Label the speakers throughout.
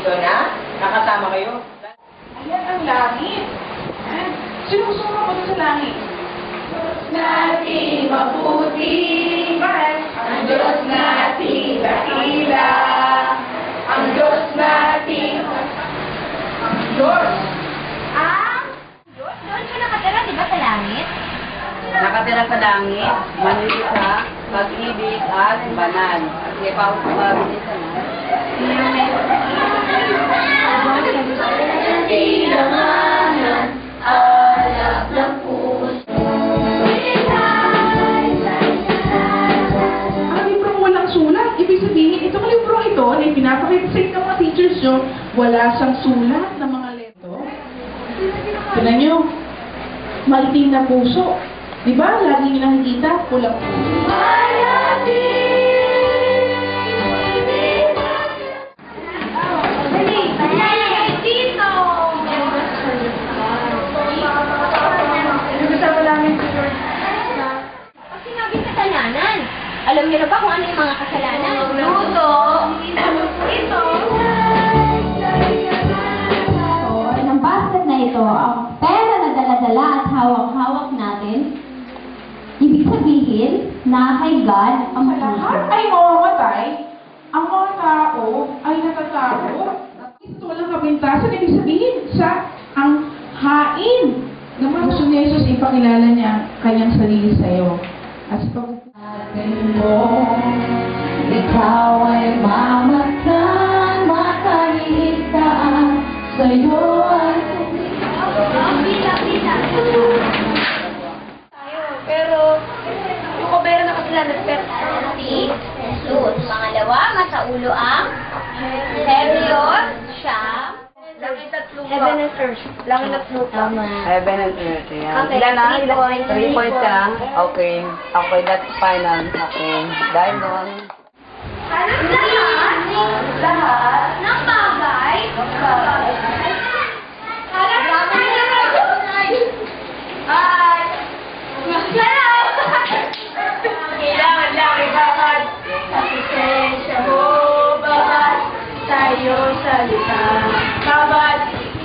Speaker 1: dito na nakatama kayo.
Speaker 2: Ayan ang langit. Sinusuma ko sa langit. Diyos natin mabuti, ang Diyos natin dakila, ang Diyos natin, ang Diyos.
Speaker 3: Diyos? Doon siya nakatira, di ba, sa langit?
Speaker 1: Nakatira sa langit, manlisa, pag-ibig at banal. Sige pa ako pag-ibig na.
Speaker 3: Kailangan alap ng puso.
Speaker 2: Ang librong walang sulat, ibig sabihin, itong librong ito na pinapakita sa inyo mga teachers nyo, wala siyang sulat ng mga leto. Tignan nyo, maitim na puso. Diba? Lagi nyo nakikita, pulang puso.
Speaker 3: Pag sinabing kasalanan, alam niyo na ba kung ano yung mga kasalanan? Luto! Ito!
Speaker 4: So, ng basket na ito, ang pera na dala-dala at hawak-hawak natin, ibig sabihin na kay God ang
Speaker 2: Sa lahat
Speaker 4: puso.
Speaker 2: ay mamamatay, ang mga tao ay natatakot. Ito walang kapintasan, ibig sabihin sa ang hain. Naman gusto ni Jesus ipakilala niya kanyang sarili sa iyo. At sa pagkatin mo, ikaw ay mamatay, makalitaan sa iyo ay
Speaker 3: Pero, yung kobera na kasalanan, pero si Jesus. Pangalawa, masaulo ang Helios, Siyam, Heaven and Earth. Langit at lupa.
Speaker 1: Heaven and earth, yan.
Speaker 3: Okay,
Speaker 1: Ilan na?
Speaker 3: 3 points.
Speaker 1: 3 points ka lang? Okay. Okay, that's final. Okay. Dahil doon.
Speaker 3: Lahat ng bagay. Kailangan lang ibahad asistensya mo, bawat tayo salita, bawat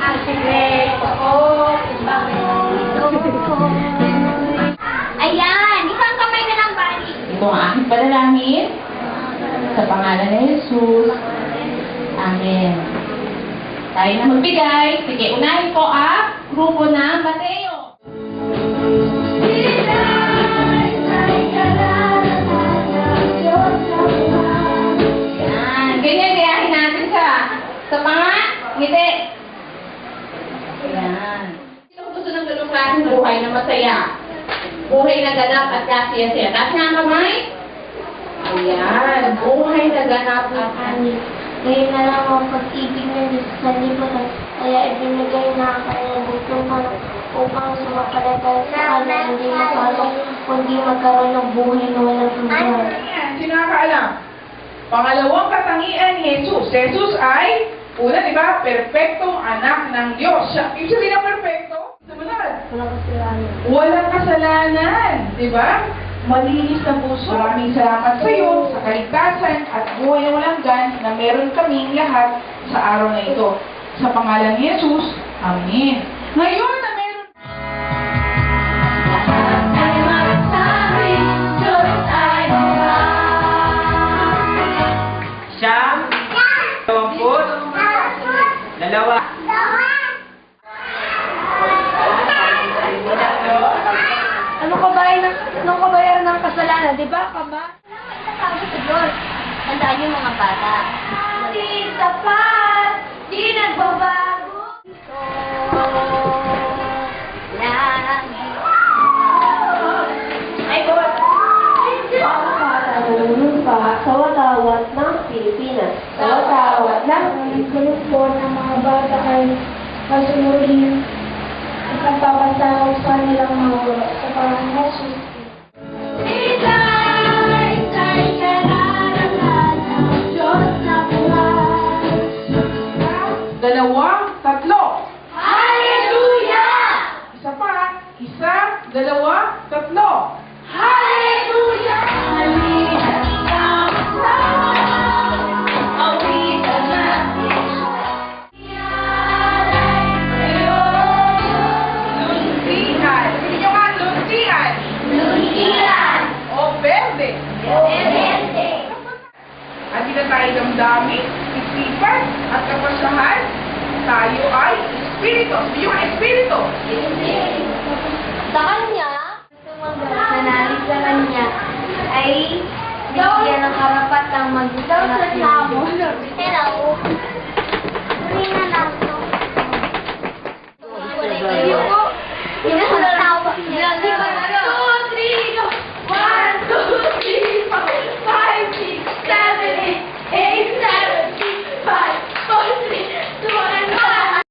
Speaker 3: ang sikreto ko, Ayan! Isang kamay na lang, Bani.
Speaker 4: Ito ang aking panalangin sa pangalan ni Jesus. Amen. Tayo na magbigay. Sige, unahin ko ang grupo ng Mateo. Yan. Ganyan, gayahin natin siya. Sa panga, ngiti. Yan. Sino gusto ng ganung klaseng buhay na masaya? Buhay na ganap at kasiya-siya. Taas nga ang kamay. Ayan. Buhay na ganap at kasiya.
Speaker 3: Ngayon na lang ang pag-ibig ng Diyos sa lipunan, kaya ibinigay na ang kanyang butong manok upang sumapalataya sa kanya hindi makalong, kundi magkaroon ng buhay na walang hanggan.
Speaker 2: Sino nakakaalam? Pangalawang katangian ni Jesus. Jesus ay, una, di ba, perpektong anak ng Diyos. Siya, ibig sabihin ng perpekto, naman.
Speaker 3: Walang kasalanan.
Speaker 2: Walang kasalanan, di ba? Malinis na puso. Maraming salamat sa iyo, sa kaligtasan at buhay na walang gan na meron kaming lahat sa araw na ito. Sa pangalan ni Jesus, Amen. Ngayon na meron
Speaker 3: Ay magsabi, Diyos ay
Speaker 1: Siyam. 20. Dalawa.
Speaker 3: Anong kabayaran ng kasalanan, di ba, kama? Itatawag sa Diyos. Tandaan yung mga bata. Di sapat, di nagbabago. Ay, God!
Speaker 5: Pagkakataon pa sa watawat ng Pilipinas. Sa watawat ng kulupon ng mga bata ay masunurin at pagpapatawag sa nilang mga guro sa pangalan ng Jesus.
Speaker 2: dalawa, tatlo.
Speaker 3: Hallelujah!
Speaker 2: Isa pa, isa, dalawa, tatlo.
Speaker 3: Hallelujah!
Speaker 2: damdamin, isipan, at kapasahan, tayo ay espiritu. Yung espiritu.
Speaker 3: Sa kanya, nanalig sa kanya, ay bigyan ng karapatang mag-isip